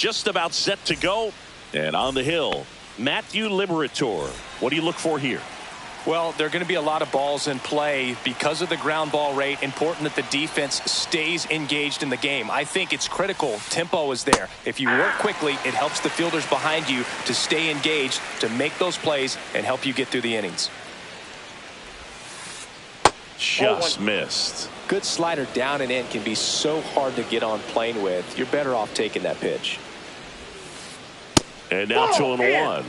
just about set to go. And on the hill, Matthew Liberatore. What do you look for here? Well, there are going to be a lot of balls in play because of the ground ball rate. Important that the defense stays engaged in the game. I think it's critical. Tempo is there. If you work quickly, it helps the fielders behind you to stay engaged, to make those plays, and help you get through the innings. Just missed. Good slider down and in can be so hard to get on plane with. You're better off taking that pitch. And now 2-1.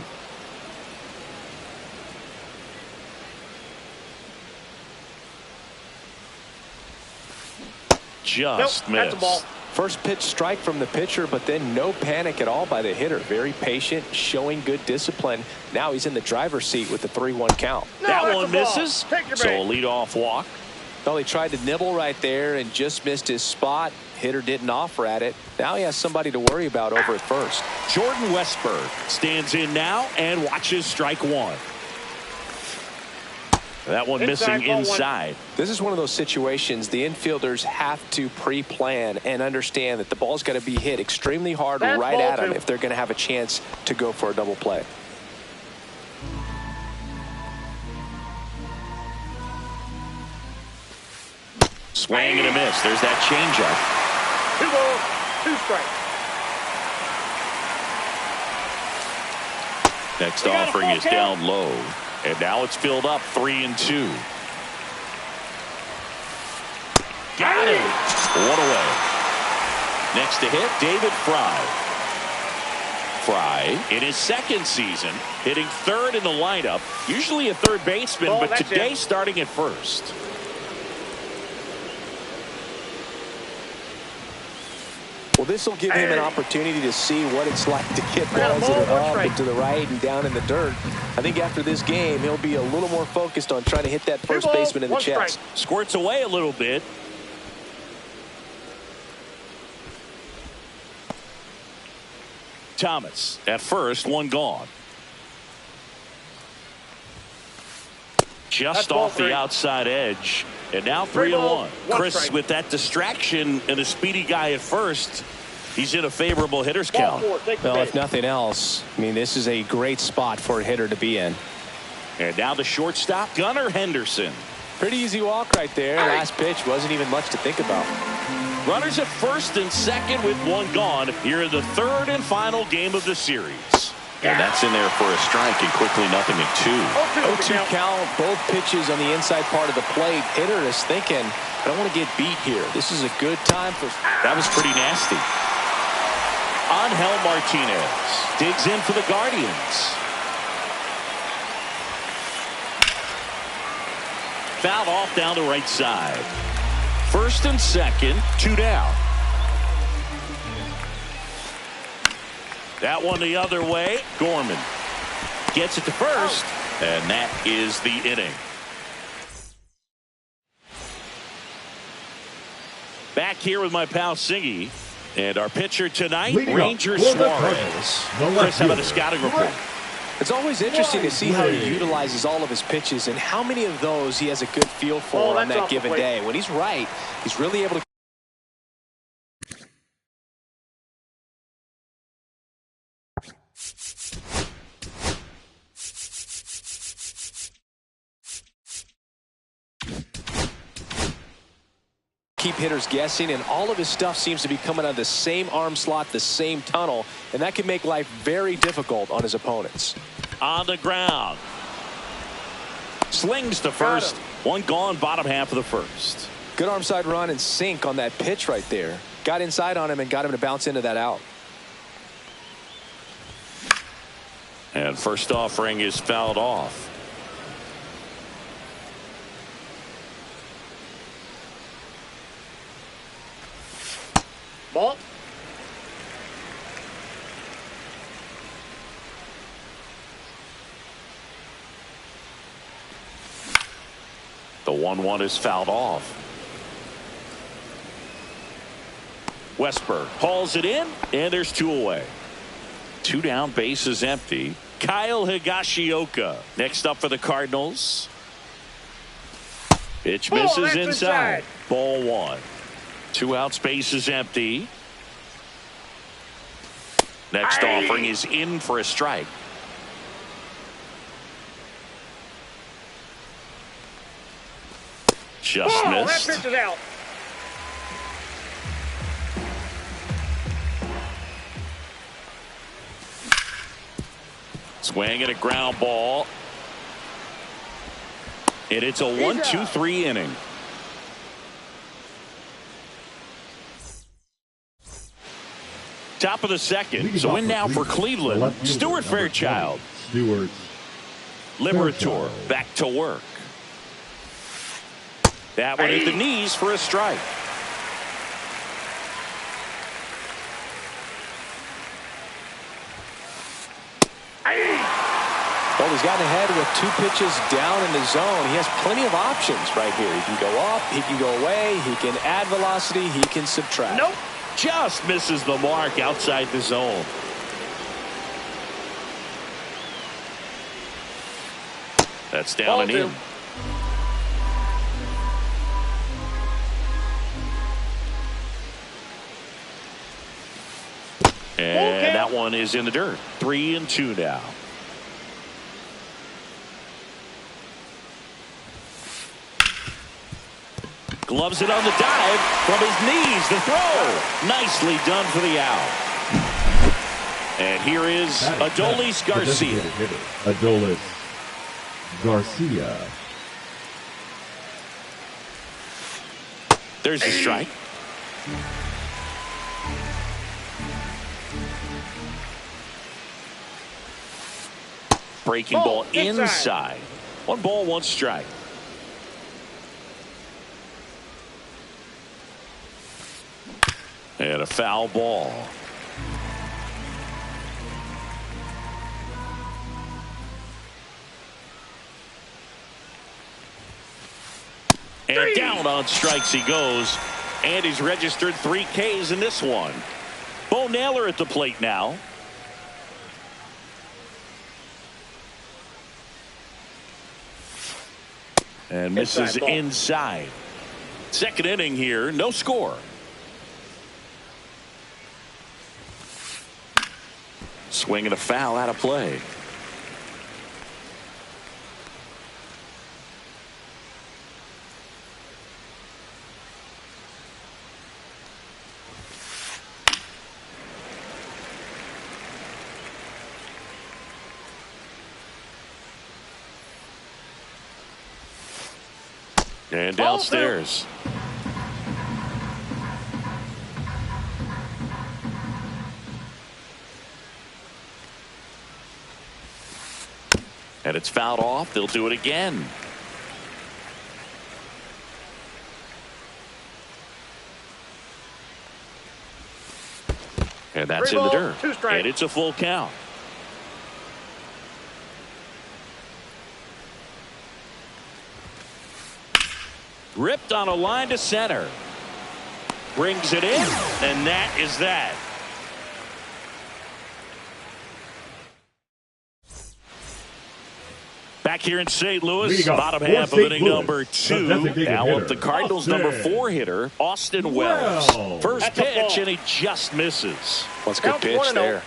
Just missed. First pitch strike from the pitcher, but then no panic at all by the hitter. Very patient, showing good discipline. Now he's in the driver's seat with the 3-1 count. That one misses. So a leadoff walk. Well, he tried to nibble right there and just missed his spot. Hitter didn't offer at it. Now he has somebody to worry about over at first. Jordan Westburg stands in now and watches strike one. That one missing inside. This is one of those situations the infielders have to pre-plan and understand that the ball's got to be hit extremely hard right at them if they're going to have a chance to go for a double play. Swing and a miss. There's that changeup. 2 balls, 2 strikes. Next offering is down low. And now it's filled up 3-2. Got him. One away. Next to hit, David Fry. Fry, in his second season, hitting third in the lineup. Usually a third baseman, but today starting at first. Well, this will give him an opportunity to see what it's like to get balls that are up and to the right and down in the dirt. I think after this game, he'll be a little more focused on trying to hit that first baseman in the chest. Squirts away a little bit. Thomas at first, one gone. Just off the outside edge. And now 3-1. Chris, with that distraction and a speedy guy at first, he's in a favorable hitter's count. Well, if nothing else, I mean, this is a great spot for a hitter to be in. And now the shortstop, Gunnar Henderson. Pretty easy walk right there. Last pitch wasn't even much to think about. Runners at first and second with one gone here in the third and final game of the series. And that's in there for a strike, and quickly 0-2. 0-2 count, both pitches on the inside part of the plate. Hitter is thinking, I don't want to get beat here. This is a good time for... That was pretty nasty. Angel Martinez digs in for the Guardians. Fouled off down the right side. First and second, 2 down. That one the other way. Gorman gets it to first, and that is the inning. Back here with my pal Siggy, and our pitcher tonight, Ranger Suarez. Chris, how about the scouting report? It's always interesting to see how he utilizes all of his pitches and how many of those he has a good feel for on that given day. When he's right, he's really able to keep hitters guessing, and all of his stuff seems to be coming out of the same arm slot, the same tunnel, and that can make life very difficult on his opponents. On the ground. Slings to first. One gone, bottom half of the first. Good arm side run and sink on that pitch right there. Got inside on him and got him to bounce into that out. And first offering is fouled off. Ball. The 1-1 is fouled off. Westburg hauls it in, and there's 2 away. 2 down, base is empty. Kyle Higashioka next up for the Cardinals. Pitch misses inside. Ball 1. 2 outs, base is empty. Next offering is in for a strike. Just missed. That pitch is out. Swing and a ground ball. And it's a 1-2-3 inning. Top of the second. So in now for Cleveland, Stuart Fairchild. Liberator back to work. That one hit the knees for a strike. Well, he's gotten ahead with 2 pitches down in the zone. He has plenty of options right here. He can go up, he can go away, he can add velocity, he can subtract. Nope. Just misses the mark outside the zone. That's down and in. And that one is in the dirt. 3-2 now. Gloves it on the dive from his knees. The throw. Nicely done for the out. And here is Adolis Garcia. Adolis Garcia. There's the strike. Breaking ball inside. 1 ball, 1 strike. And a foul ball. And down on strikes he goes. And he's registered 3 Ks in this one. Bo Naylor at the plate now. And misses inside. Second inning here, no score. Swing and a foul out of play. And downstairs. And it's fouled off. They'll do it again. And that's in the dirt. And it's a full count. Ripped on a line to center. Brings it in. And that is that. Back here in St. Louis, bottom half of inning number 2. Now up the Cardinals' number 4 hitter, Austin Wells. First pitch, and he just misses. Well, it's a good pitch there.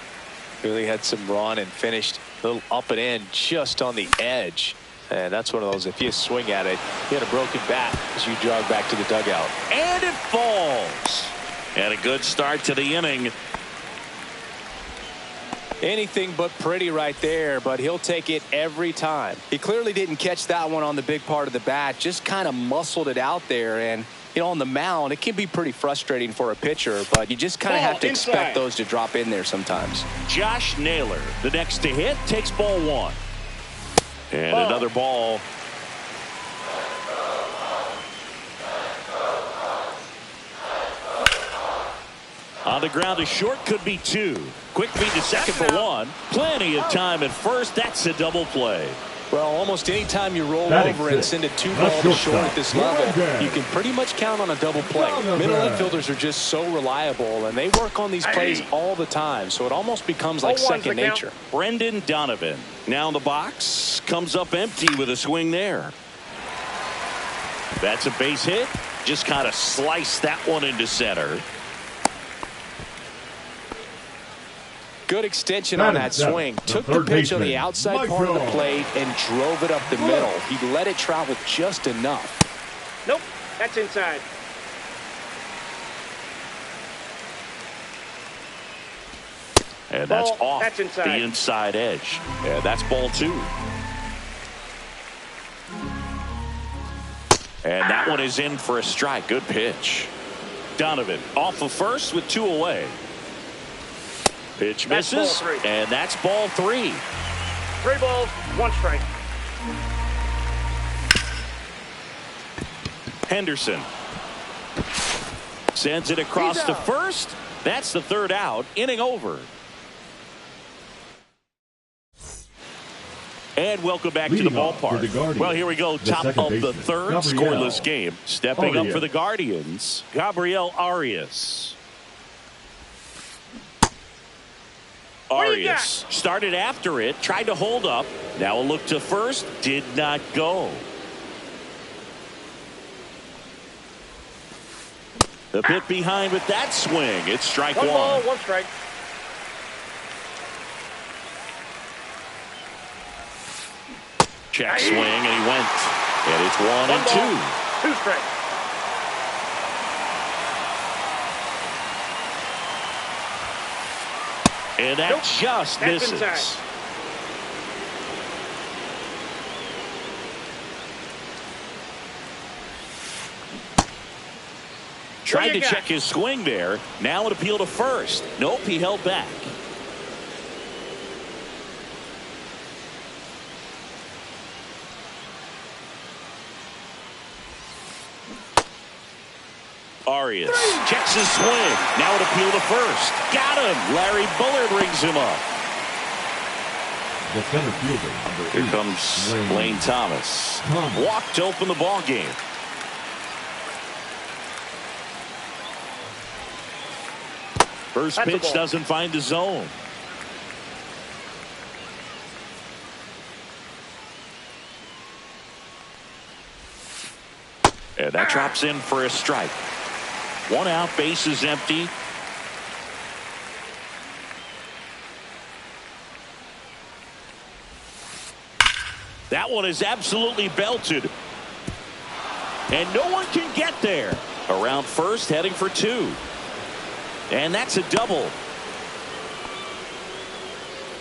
Really had some run and finished a little up and in just on the edge. And that's one of those, if you swing at it, you had a broken bat as you jog back to the dugout. And it falls. And a good start to the inning. Anything but pretty right there, but he'll take it every time. He clearly didn't catch that one on the big part of the bat, just kind of muscled it out there. And, you know, on the mound, it can be pretty frustrating for a pitcher, but you just kind of have to expect those to drop in there sometimes. Josh Naylor, the next to hit, takes ball 1. And another ball. On the ground to short, could be 2. Quick feed to second for 1. Plenty of time at first. That's a double play. Well, almost any time you roll over and send a 2-ball to short at this level, you can pretty much count on a double play. Middle infielders are just so reliable, and they work on these plays all the time, so it almost becomes like second nature. Brendan Donovan now in the box, comes up empty with a swing there. That's a base hit. Just kind of sliced that one into center. Good extension on that swing. Took the pitch on the outside part of the plate and drove it up the middle. He let it travel just enough. Nope, that's inside. And that's off that's inside. the inside edge. And that's ball 2. And that one is in for a strike. Good pitch. Donovan off of first with 2 away. Pitch misses, and that's ball 3. 3 balls, 1 strike. Henderson sends it across to first. That's the 3rd out. Inning over. And welcome back to the ballpark. Well, here we go. Top of the 3rd, scoreless game. Stepping up for the Guardians, Gabriel Arias. Arias started after it, tried to hold up. Now a look to first, did not go. The bit behind with that swing. It's strike 1. 1 ball, 1 strike. Check swing, and he went. And it's 1 and 2. 2 strikes. And that just misses. Inside. Tried to check his swing there. Now an appeal to first. Nope, he held back. Arias checks his swing. Now an appeal to first. Got him. Larry Bullard brings him up. The center fielder, Here comes Lane Thomas. Walked to open the ball game. First pitch doesn't find the zone. And that drops in for a strike. 1 out, base is empty. That one is absolutely belted. And no one can get there. Around first, heading for 2. And that's a double.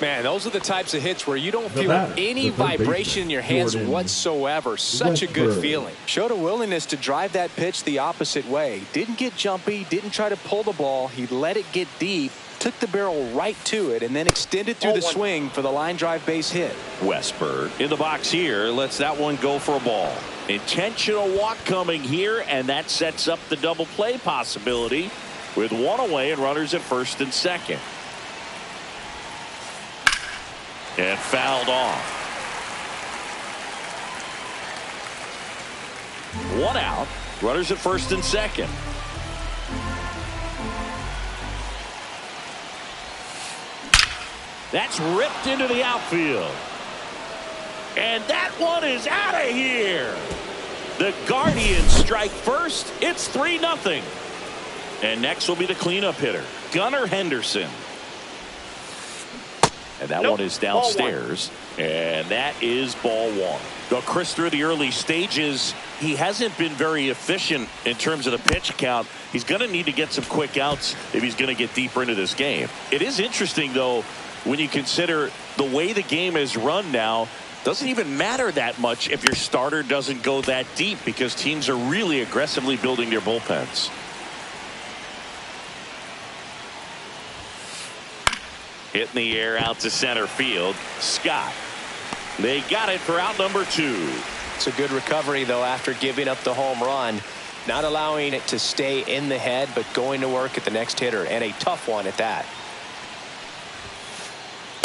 Man, those are the types of hits where you don't feel any vibration in your hands whatsoever. Such a good feeling. Showed a willingness to drive that pitch the opposite way. Didn't get jumpy, didn't try to pull the ball. He let it get deep, took the barrel right to it, and then extended through the swing for the line drive base hit. Westburg in the box here, lets that one go for a ball. Intentional walk coming here, and that sets up the double play possibility with 1 away and runners at first and second. And fouled off. 1 out. Runners at first and second. That's ripped into the outfield. And that one is out of here. The Guardians strike first. It's 3-0. And next will be the cleanup hitter, Gunnar Henderson. And that one is downstairs. And that is ball 1. Well, Chris, through the early stages, he hasn't been very efficient in terms of the pitch count. He's going to need to get some quick outs if he's going to get deeper into this game. It is interesting, though, when you consider the way the game is run now. Doesn't even matter that much if your starter doesn't go that deep, because teams are really aggressively building their bullpens. Hit in the air out to center field. Scott. They got it for out number 2. It's a good recovery, though, after giving up the home run. Not allowing it to stay in the head, but going to work at the next hitter, and a tough one at that.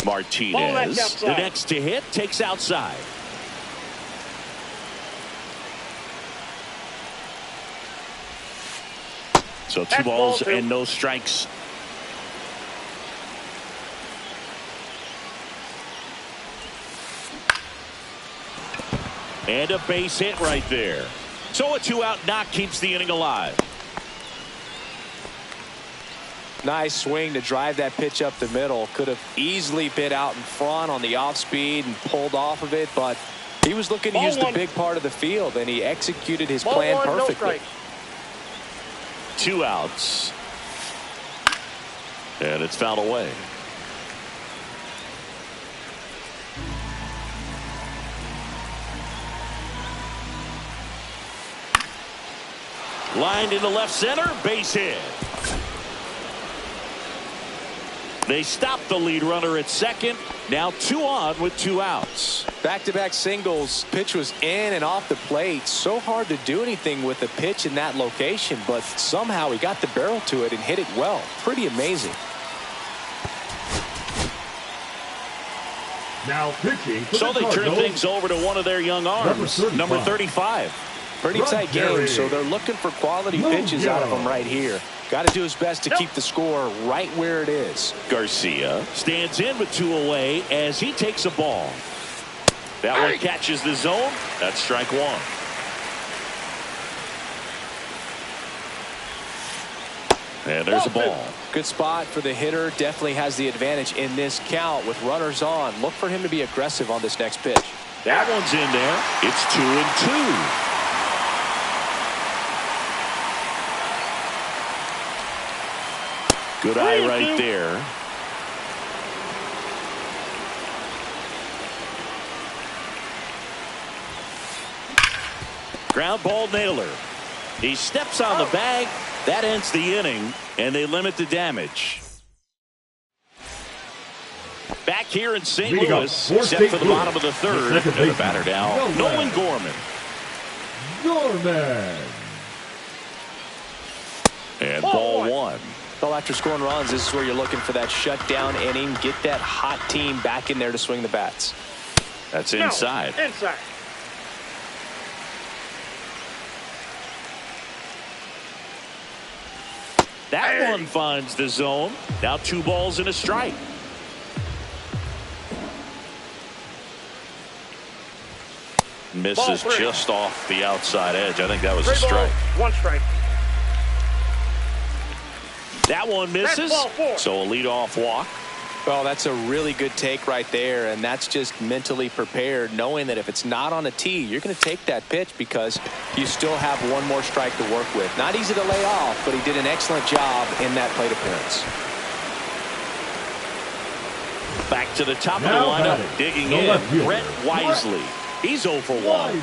Martinez, the next to hit, takes outside. So 2 balls and no strikes. And a base hit right there. So a 2-out knock keeps the inning alive. Nice swing to drive that pitch up the middle. Could have easily been out in front on the off speed and pulled off of it, but he was looking to use the big part of the field, and he executed his plan perfectly. 2 outs. And it's fouled away. Lined into left center, base hit. They stop the lead runner at second. Now 2 on with 2 outs. Back-to-back singles. Pitch was in and off the plate. So hard to do anything with the pitch in that location, but somehow he got the barrel to it and hit it well. Pretty amazing. Now pitching. So they turn things over to one of their young arms, number 35. Pretty tight game, so they're looking for quality pitches out of him right here. Got to do his best to keep the score right where it is. Garcia stands in with 2 away as he takes a ball. That one catches the zone. That's strike 1. And there's a ball. Good spot for the hitter. Definitely has the advantage in this count with runners on. Look for him to be aggressive on this next pitch. That one's in there. It's 2-2. Good eye right there. Ground ball, Naylor. He steps on the bag. That ends the inning, and they limit the damage. Back here in St. Louis, set for the bottom of the 3rd. And the batter down, Nolan Gorman. And ball 1. Well, after scoring runs, this is where you're looking for that shutdown inning. Get that hot team back in there to swing the bats. That's inside. Inside. That one finds the zone. Now 2 balls and a strike. Misses just off the outside edge. I think that was a strike. 1 strike. That one misses. So a leadoff walk. Well, that's a really good take right there, and that's just mentally prepared, knowing that if it's not on a tee, you're going to take that pitch because you still have 1 more strike to work with. Not easy to lay off, but he did an excellent job in that plate appearance. Back to the top of the lineup, digging in, Brett Wisely. He's 0 for 1.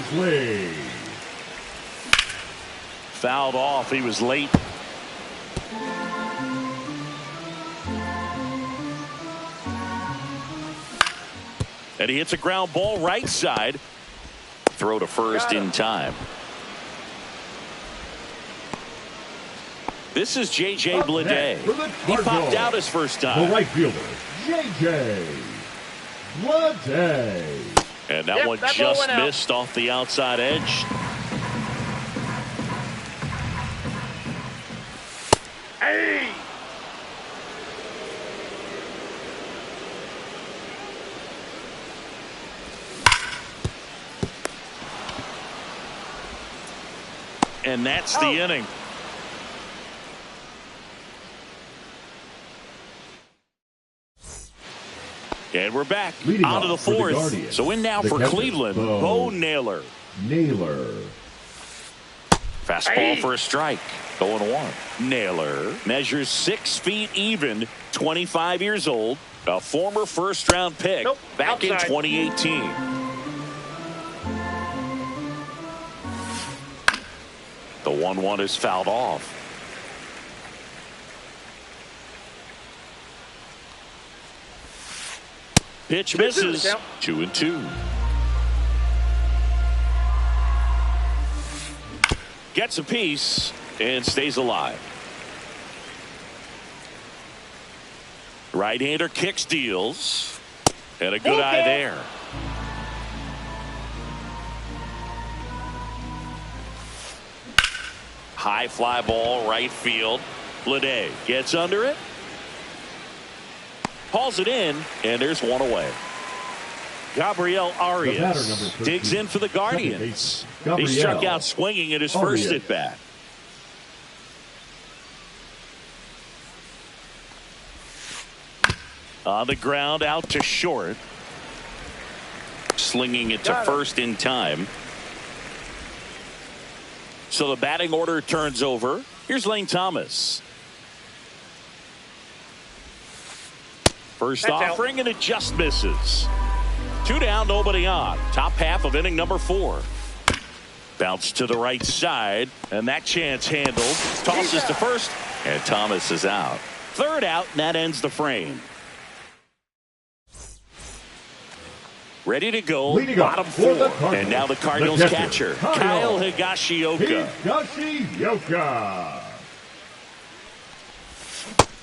Fouled off. He was late. And he hits a ground ball right side. Throw to first in time. This is J.J. Bleday. He popped out his first time. The right fielder, J.J. Bleday. And that one just missed off the outside edge. Hey! And that's the inning. And we're back out of the 4th. So in now for Cleveland, Bo Naylor. Fastball for a strike. 0-1. Naylor measures 6 feet even, 25 years old, a former first-round pick back in 2018. The 1-1 is fouled off. Pitch misses. 2-2. Gets a piece and stays alive. Right-hander kicks, deals, and a good eye there. High fly ball, right field. Bleday gets under it. Hauls it in, and there's 1 away. Gabriel Arias digs in for the Guardians. He struck out swinging at his first at-bat. On the ground, out to short. Slinging it to first in time. So the batting order turns over. Here's Lane Thomas. First offering, and it just misses. 2 down, nobody on. Top half of inning number 4. Bounce to the right side, and that chance handled. Tosses to first, and Thomas is out. 3rd out, and that ends the frame. Ready to go, bottom 4. And now the Cardinals catcher, Kyle Higashioka.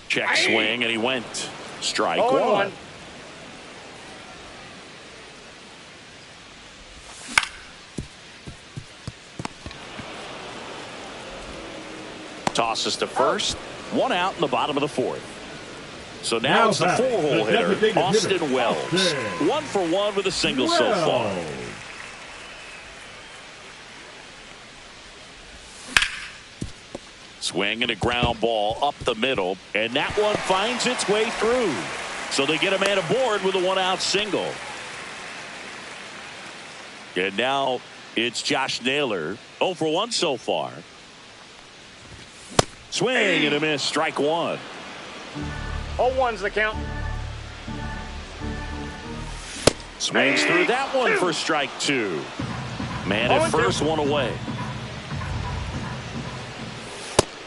Check swing, and he went. Strike 1. Tosses to first. 1 out in the bottom of the 4th. So now it's the 4-hole hitter, Austin Wells. 1 for 1 with a single so far. Swing and a ground ball up the middle, and that one finds its way through. So they get a man aboard with a 1-out single. And now it's Josh Naylor, 0 for 1 so far. Swing and a miss, strike 1. 0-1's the count. Swings through that one for strike 2. Man at first, 1 away.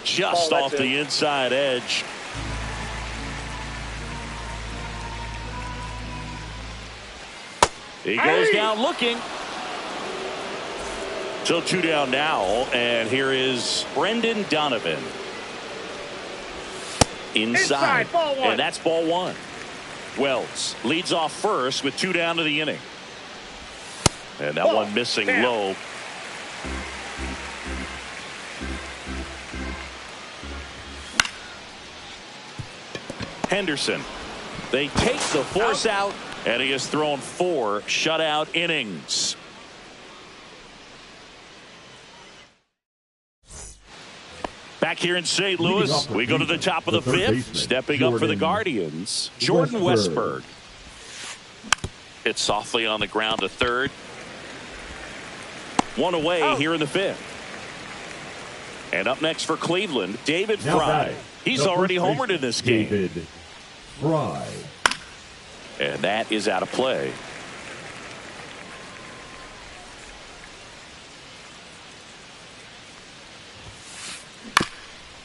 Just off the inside edge. He goes down looking. So 2 down now, and here is Brendan Donovan. Inside, and that's ball 1. Wells leads off first with 2 down to the inning. And that one missing low. Henderson. They take the force out, and he has thrown 4 shutout innings. Back here in St. Louis, we go to the top of the 5th. Stepping up for the Guardians, Jordan Westburg. Hit softly on the ground to 3rd. 1 away here in the 5th. And up next for Cleveland, David Fry. He's already homered in this game. David Fry. And that is out of play.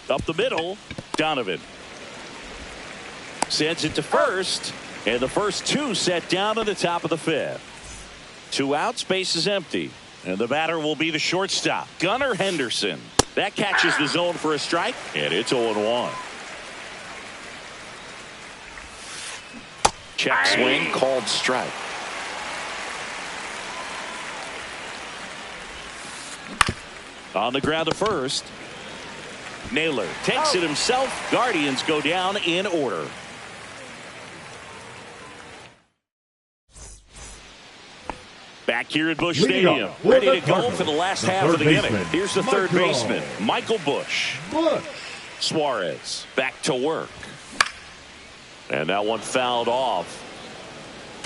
Up the middle, Donovan sends it to first, and the first 2 set down to the top of the 5th. 2 outs, base is empty, and the batter will be the shortstop, Gunnar Henderson. That catches the zone for a strike, and it's 0-1. Check swing, called strike. On the ground to first. Naylor takes it himself. Guardians go down in order. Back here at Busch Stadium, ready to go for the last half of the inning. Here's the 3rd baseman, Michael Busch. Suarez back to work. And that one fouled off.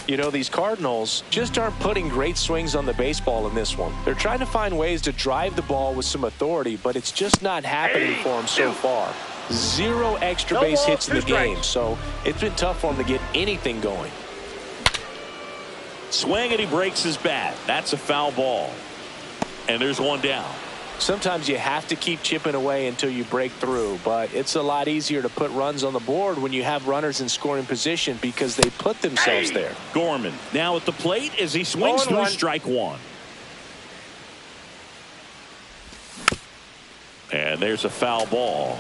You know, these Cardinals just aren't putting great swings on the baseball in this one. They're trying to find ways to drive the ball with some authority, but it's just not happening for them so far. 0 extra base hits in the game, so it's been tough for them to get anything going. Swing, and he breaks his bat. That's a foul ball. And there's 1 down. Sometimes you have to keep chipping away until you break through, but it's a lot easier to put runs on the board when you have runners in scoring position because they put themselves there. Gorman now at the plate as he swings through strike 1. And there's a foul ball.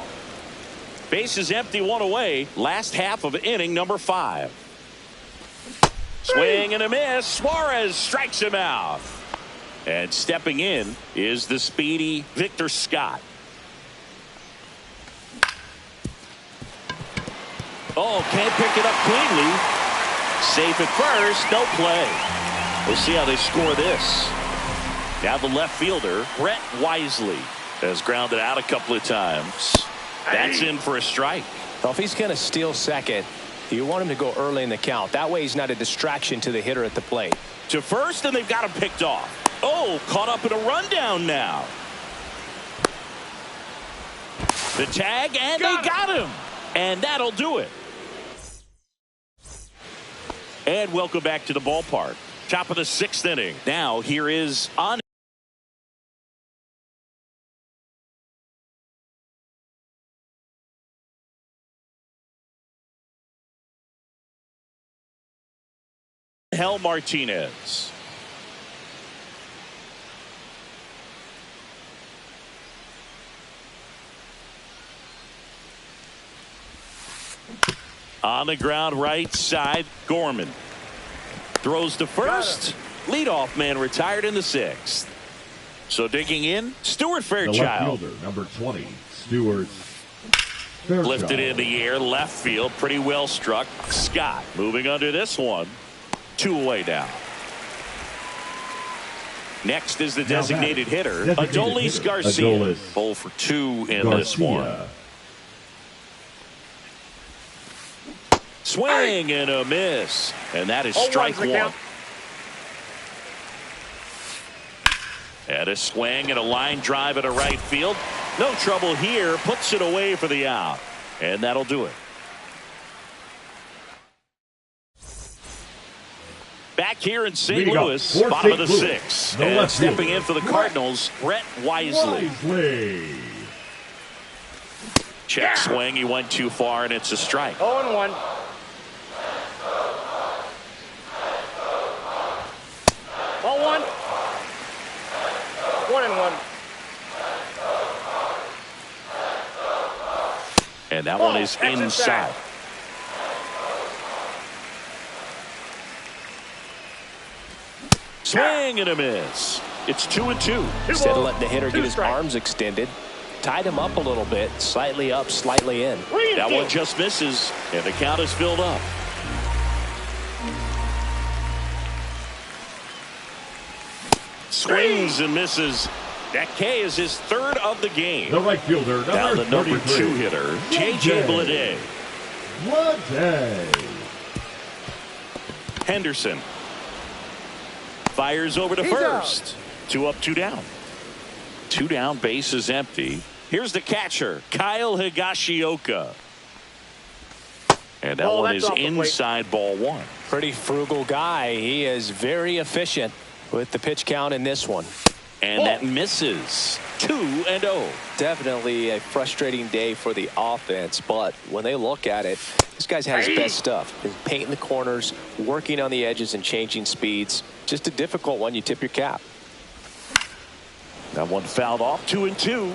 Base is empty, 1 away. Last half of inning number 5. Swing and a miss. Suarez strikes him out. And stepping in is the speedy Victor Scott. Oh, can't pick it up cleanly. Safe at first, no play. We'll see how they score this. Now the left fielder, Brett Wisely, has grounded out a couple of times. That's in for a strike. Well, if he's going to steal second, You want him to go early in the count. That way he's not a distraction to the hitter at the plate. To first, and they've got him picked off. Oh, caught up in a rundown now. The tag, and they got him. And that'll do it. And welcome back to the ballpark. Top of the 6th inning. Now here is on. Angel Martinez. On the ground, right side, Gorman. Throws to first. Leadoff man retired in the 6th. So digging in, Stuart Fairchild. The left fielder, number 20, Stuart Fairchild. Lifted in the air, left field, pretty well struck. Scott moving under this one. 2 away now. Next is the designated hitter, Adolis Garcia. 0 for 2 in this one. Swing and a miss. And that is strike 1. And a swing and a line drive at a right field. No trouble here. Puts it away for the out. And that'll do it. Back here in St. Louis, bottom of the 6th. And stepping in for the Cardinals, Brett Wisely. Check swing. He went too far, and it's a strike. 0-1. 0-1. 1-1. And that one is inside. Swing and a miss. It's 2-2. Instead of letting the hitter get his arms extended, tied him up a little bit, slightly up, slightly in. That one just misses, and the count is filled up. Swings and misses. That K is his 3rd of the game. The right fielder, now the number 2 hitter, J.J. Bleday. Henderson fires over to first. 2 up, 2 down. 2 down, base is empty. Here's the catcher, Kyle Higashioka. And that one is inside, ball 1. Pretty frugal guy. He is very efficient with the pitch count in this one. And that misses. 2-0. Definitely a frustrating day for the offense, but when they look at it, this guy's had his best stuff. He's painting the corners, working on the edges and changing speeds. Just a difficult one. You tip your cap. That one fouled off. 2-2.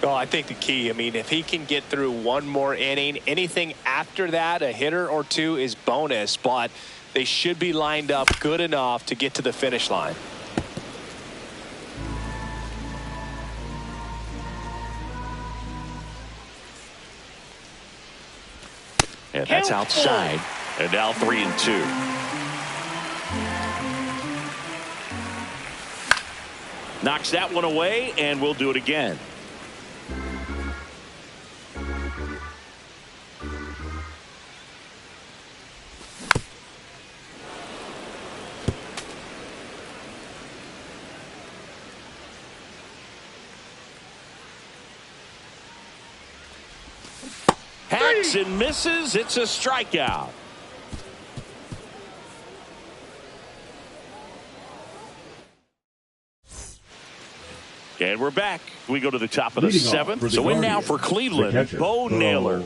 Well, I think the key, if he can get through one more inning, anything after that, a hitter or 2 is bonus, but they should be lined up good enough to get to the finish line. And that's outside. And now 3-2. Knocks that one away, and we'll do it again. Hacks and misses. It's a strikeout. And we're back. We go to the top of the 7th. So in now for Cleveland, Bo Naylor.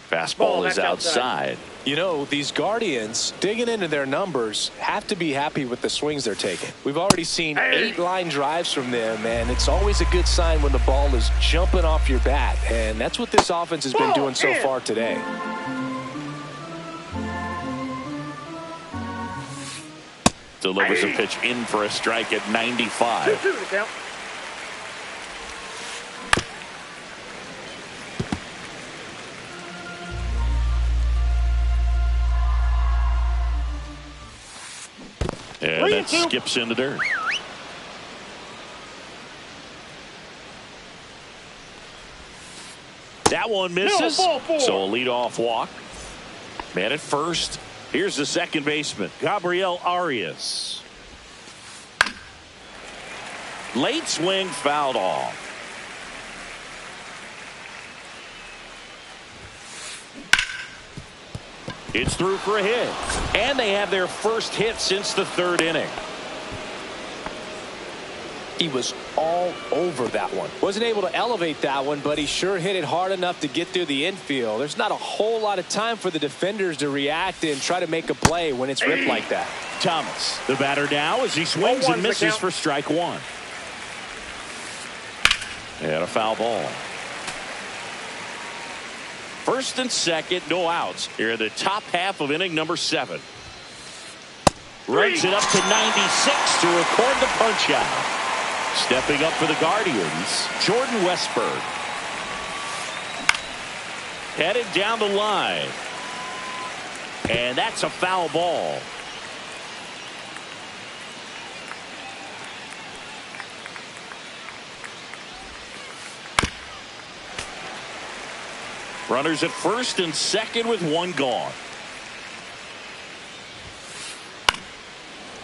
Fastball is outside. You know, these Guardians, digging into their numbers, have to be happy with the swings they're taking. We've already seen 8 line drives from them, and it's always a good sign when the ball is jumping off your bat. And that's what this offense has been doing so far today. Delivers a pitch in for a strike at 95. 2-2 the count. And that skips into dirt. That one misses. No, ball four. So a leadoff walk. Man at first. Here's the second baseman, Gabriel Arias. Late swing, fouled off. It's through for a hit. And they have their first hit since the third inning. He was all over that one. Wasn't able to elevate that one, but he sure hit it hard enough to get through the infield. There's not a whole lot of time for the defenders to react and try to make a play when it's ripped like that. Thomas, the batter now, as he swings and misses for strike one. And a foul ball. First and second, no outs here in the top half of inning number 7. Runs it up to 96 to record the punch out. Stepping up for the Guardians, Jordan Westburg. Headed down the line. And that's a foul ball. Runners at first and second with one gone.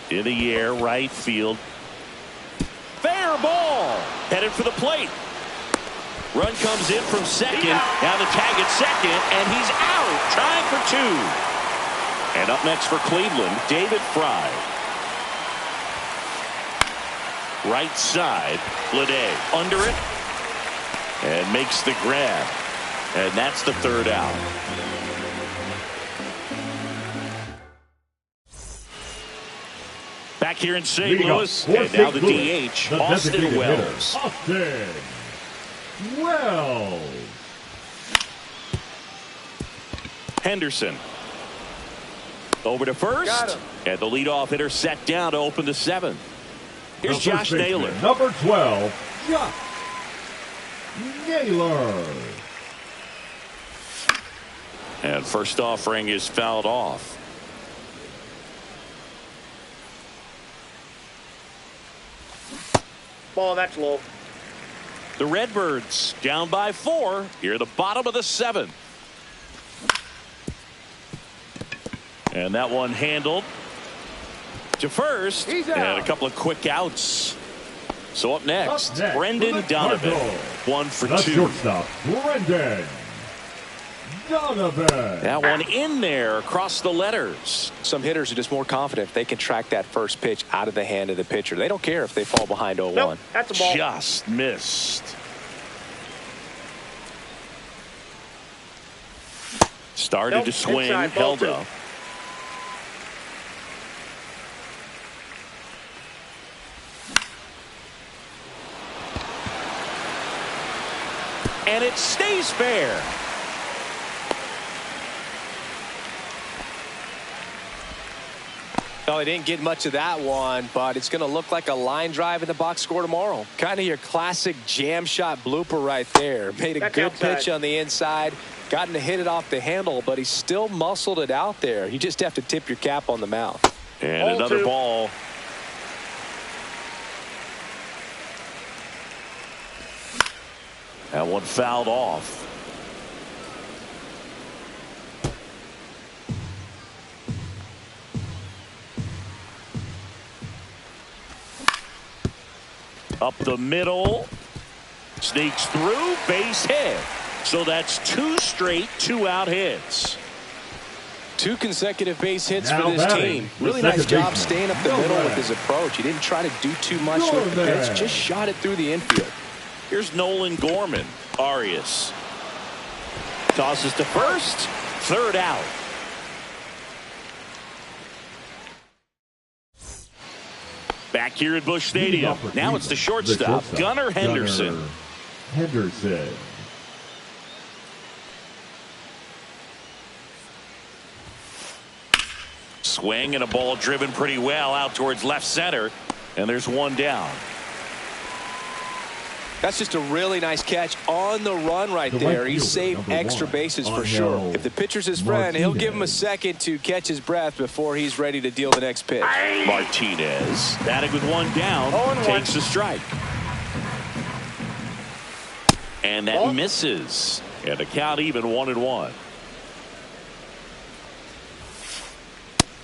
In the air, right field. Fair ball. Headed for the plate. Run comes in from second. Now the tag at second, and he's out. Trying for 2. And up next for Cleveland, David Fry. Right side, Bleday under it. And makes the grab. And that's the third out. Back here in St. Louis, and now the DH, Austin Wells. Austin Wells. Henderson. Over to first. And the leadoff hitter set down to open the 7th. Here's Josh Naylor. Number 12, Josh Naylor. And first offering is fouled off. Ball, that's low. The Redbirds down by 4 here at the bottom of the 7th. And that one handled to first. And a couple of quick outs. So up next, Brendan Donovan. 1 for 2. Shortstop, Brendan Donovan. That one in there across the letters. Some hitters are just more confident if they can track that first pitch out of the hand of the pitcher. They don't care if they fall behind 0-1. Nope, that's a ball. Just missed. Started to swing, inside, held 2. up. And it stays fair. No, they didn't get much of that one, but it's going to look like a line drive in the box score tomorrow. Kind of your classic jam shot blooper right there. Made a good pitch on the inside, gotten to hit it off the handle, but he still muscled it out there. You just have to tip your cap on the mouth. And ball another 2. Ball. That one fouled off. Up the middle. Sneaks through. Base hit. So that's 2 straight 2-out hits. 2 consecutive base hits Now for this batting, team. the Really nice second job baseman, staying up the middle with his approach. He didn't try to do too much with the pitch. Just shot it through the infield. Here's Nolan Gorman. Arias tosses to first. 3rd out. Back here at Busch Stadium. Now it's the shortstop, Gunnar Henderson. Gunnar Henderson. Swing and a ball driven pretty well out towards left center. And there's one down. That's just a really nice catch on the run right there. He saved extra bases for sure. If the pitcher's his friend, he'll give him a second to catch his breath before he's ready to deal the next pitch. Martinez batting with one down, takes a strike. And that misses. And the count even 1-1.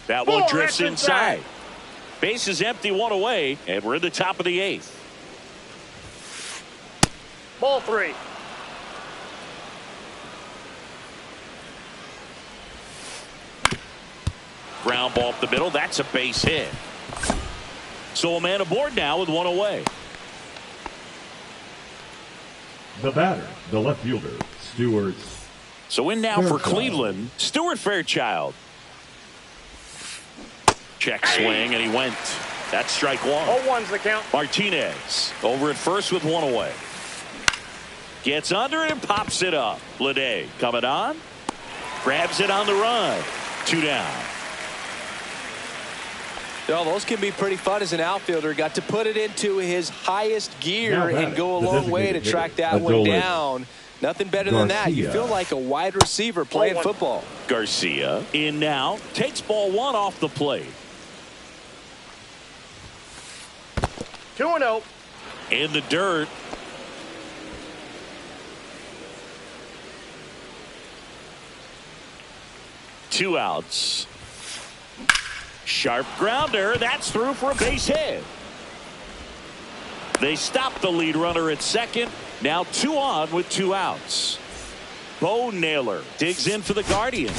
That one drifts inside. Base is empty, one away, and we're in the top of the 8th. Ball 3. Ground ball up the middle. That's a base hit. So a man aboard now with one away. The batter, the left fielder, Stuart. So in now for Fairchild. Cleveland, Stuart Fairchild. Check swing, and he went. That's strike 1. 0-1's the count. Martinez over at first with one away. Gets under it and pops it up. Bleday coming on. Grabs it on the run. 2 down. Well, those can be pretty fun as an outfielder. Got to put it into his highest gear Now and go a the long way to designated track hitter, that one Adolis down. Nothing better than that. You Garcia. feel like a wide receiver playing 0-1. football. Garcia in now. Takes ball 1 off the plate. 2-0. In the dirt. Two outs. Sharp grounder. That's through for a base hit. They stop the lead runner at second. Now 2 on with 2 outs. Bo Naylor digs in for the Guardian.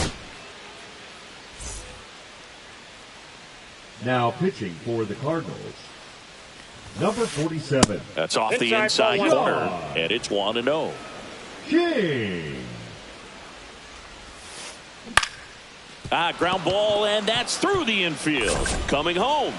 Now pitching for the Cardinals, number 47, That's off the Inside, inside ball corner. 1. And it's 1-0. King. Ground ball, and that's through the infield. Coming home.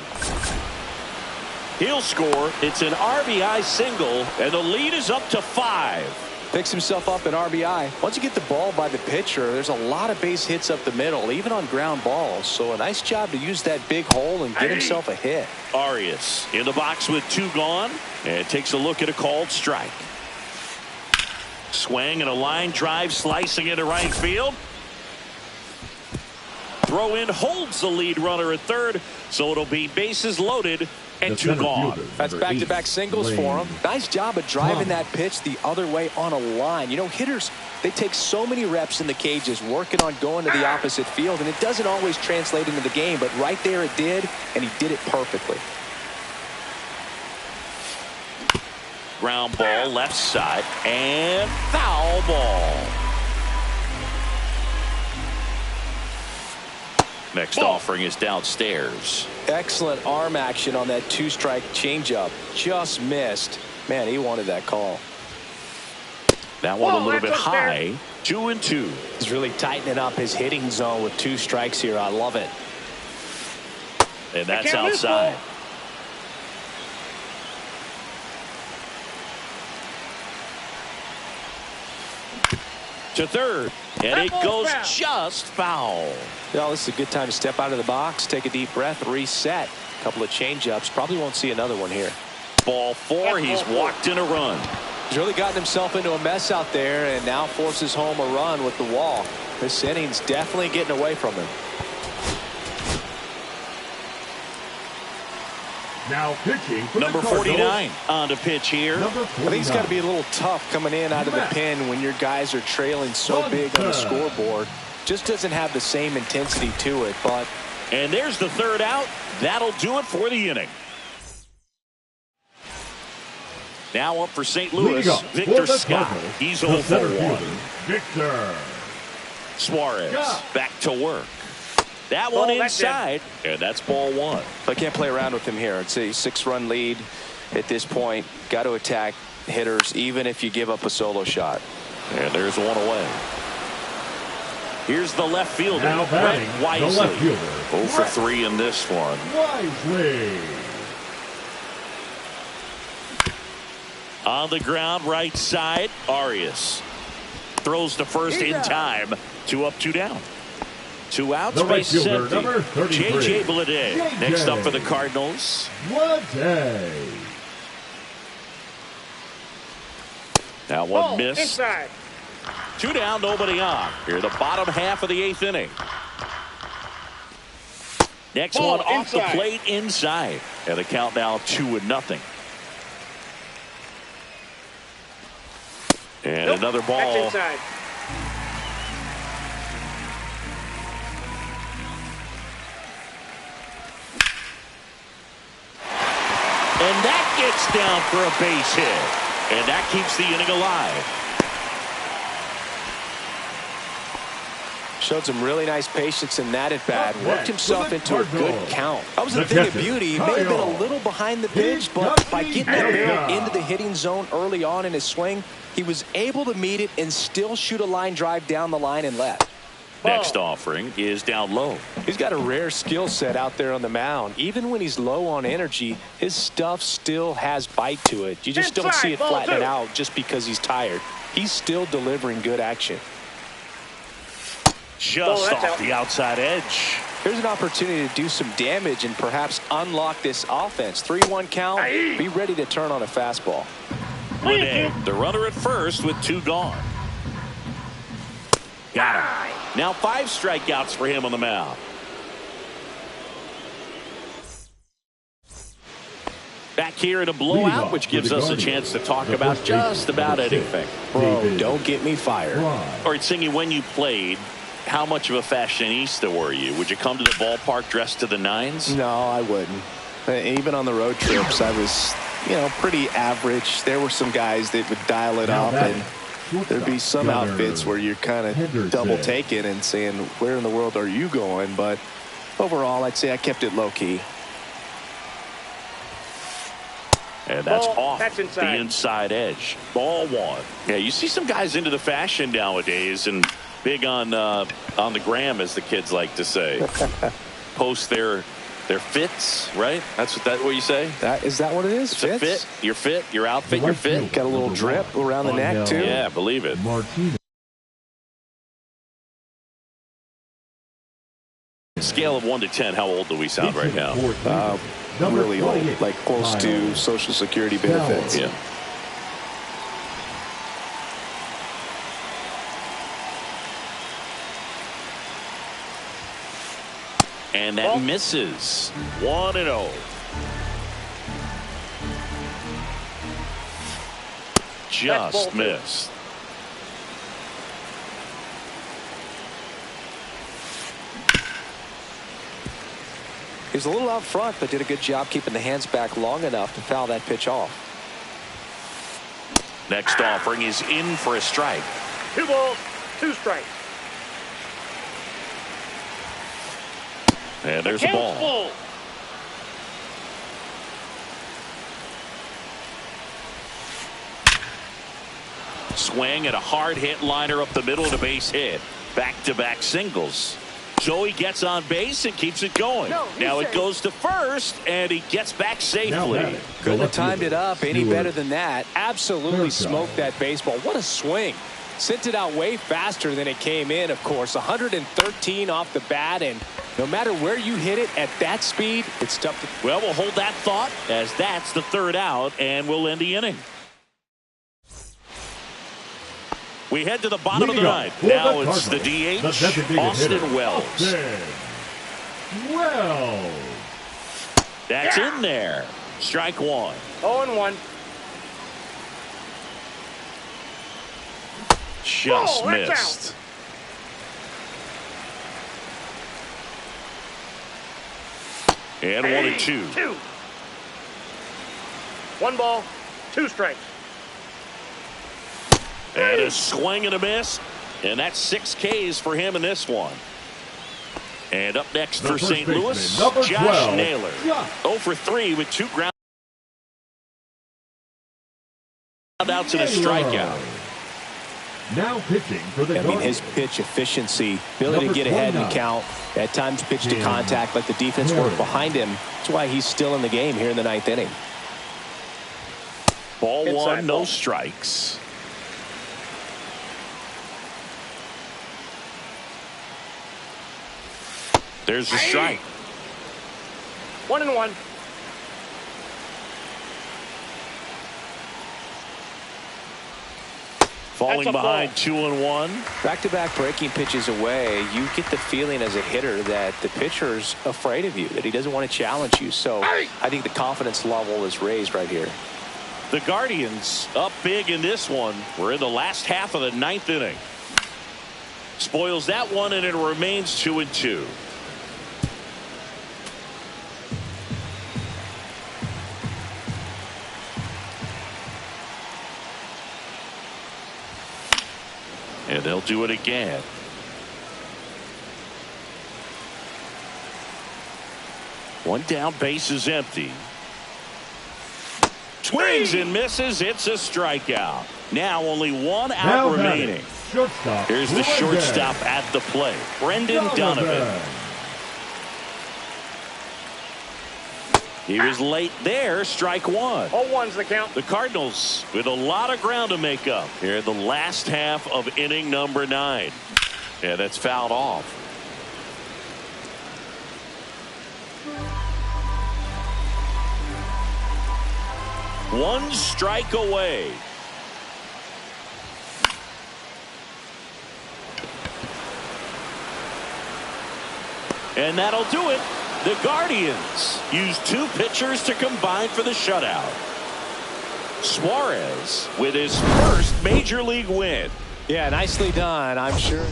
He'll score. It's an RBI single, and the lead is up to 5. Picks himself up an RBI. Once you get the ball by the pitcher, there's a lot of base hits up the middle, even on ground balls. So a nice job to use that big hole and get himself a hit. Arias in the box with 2 gone, and takes a look at a called strike. Swing and a line drive slicing into right field. Throw in holds the lead runner at third, so it'll be bases loaded and The 2 center gone. fielder, That's number back-to-back 8, singles Lane for him. Nice job of driving Thomas. that pitch the other way on a line. You know, hitters, they take so many reps in the cages working on going to the opposite field, and it doesn't always translate into the game, but right there it did, and he did it perfectly. Ground ball left side, and foul ball. Next offering is downstairs. Excellent arm action on that 2-strike changeup. Just missed. Man, he wanted that call. That one a Whoa, little bit that's high. 2-2. He's really tightening up his hitting zone with 2 strikes here. I love it. And that's can't miss, outside. To third. And That it ball's goes foul. just foul. Well, this is a good time to step out of the box, take a deep breath, reset. A couple of change-ups. Probably won't see another one here. Ball 4. He's walked in a run. He's really gotten himself into a mess out there and now forces home a run with the wall. This inning's definitely getting away from him. Now pitching for Number the Cardinals, 49 on to pitch here. number I think it's got to 49, be a little tough coming in out of the pen when your guys are trailing so big on the scoreboard. Just doesn't have the same intensity to it, but And there's the third out. That'll do it for the inning. Now up for St. Louis, Leading up for Victor the Scott. Cardinals, He's the 0 for center 1. fielder, Victor. Suarez Scott. back to work. That Ball, one that's in. inside, and that's ball 1. I can't play around with him here. It's a 6-run lead at this point. Got to attack hitters even if you give up a solo shot. And there's one away. Here's the left fielder, Now Brett batting, Wisely. the left fielder, 0 for 3 in this one. Wisely. On the ground, right side, Arias. Throws to first in time. 2 up, 2 down. 2 outs, The right base fielder, empty. number 33. J.J. Bleday. J.J. Next up for the Cardinals. Bleday. That one Ball missed. inside. 2 down, nobody on. Here, the bottom half of the 8th inning. Next Ball one off the inside. plate inside. And the count now 2-0. And Nope, another that's ball inside. And that gets down for a base hit. And that keeps the inning alive. Showed some really nice patience in that at bat. Worked himself into a good count. That was the thing of beauty. He may have been a little behind the pitch, but by getting that barrel into the hitting zone early on in his swing, he was able to meet it and still shoot a line drive down the line and left. Next offering is down low. He's got a rare skill set out there on the mound. Even when he's low on energy, his stuff still has bite to it. You just don't see it flatten out just because he's tired. He's still delivering good action. Just off the outside edge. Here's an opportunity to do some damage and perhaps unlock this offense. 3-1 count. Be ready to turn on a fastball. Linne, the runner at first with 2 gone. Got him. Now 5 strikeouts for him on the mound. Back here in a blowout, which gives us a chance to talk about just about anything. Bro, don't get me fired. All right, Singy, when you played, how much of a fashionista were you? Would you come to the ballpark dressed to the nines? No, I wouldn't. Even on the road trips, I was, pretty average. There were some guys that would dial it up, and there'd be some outfits where you're kind of double taking and saying, where in the world are you going? But overall, I'd say I kept it low key. And that's off the inside edge. Ball 1. Yeah, you see some guys into the fashion nowadays, and big on the gram, as the kids like to say. Post their fits, right? That's what you say? Is that what it is? It's a fit. Your fit, your outfit, your fit. Got a little drip around the neck too. Yeah, believe it. Scale of 1 to 10, how old do we sound right now? Really old, like close to Social Security benefits. Yeah. And that misses. 1-0. Just missed. He was a little out front, but did a good job keeping the hands back long enough to foul that pitch off. Next offering is in for a strike. 2 balls, 2 strikes. And there's a ball. Swing and a hard hit liner up the middle of the base hit. Back-to-back singles. Joey gets on base and keeps it going. Now it goes to first, and he gets back safely. Couldn't have timed it up any better than that. Absolutely smoked that baseball. What a swing. Sent it out way faster than it came in, of course. 113 off the bat, and no matter where you hit it at that speed, it's tough to... Well, we'll hold that thought, as that's the 3rd out, and we'll end the inning. We head to the bottom of the 9th. Now it's the DH, Austin Wells. That's in there. Strike 1. 0-1. Just missed. And 1-2. 1 ball, 2 strikes. And a swing and a miss. And that's 6 Ks for him in this one. And up next for St. Louis, Josh Naylor. 0 for 3 with 2 ground outs and a strikeout. Now pitching for the his pitch efficiency, ability to get ahead in the count, at times pitch to contact, let the defense work behind him. That's why he's still in the game here in the 9th inning. Ball 1, no strikes. There's the strike. 1-1. Falling behind 2-1. Back-to-back breaking pitches away, you get the feeling as a hitter that the pitcher's afraid of you, that he doesn't want to challenge you. So I think the confidence level is raised right here. The Guardians up big in this one. We're in the last half of the 9th inning. Spoils that one, and it remains 2-2. they'll do it again. One down, base is empty. Swings and misses. It's a strikeout. Now only one out remaining. Here's the shortstop at the plate, Brendan Donovan. He was late there. Strike one. 0-1's the count. The Cardinals with a lot of ground to make up here in the last half of inning number 9. And that's fouled off. One strike away. And that'll do it. The Guardians use 2 pitchers to combine for the shutout. Suarez with his first major league win. Yeah, nicely done, I'm sure.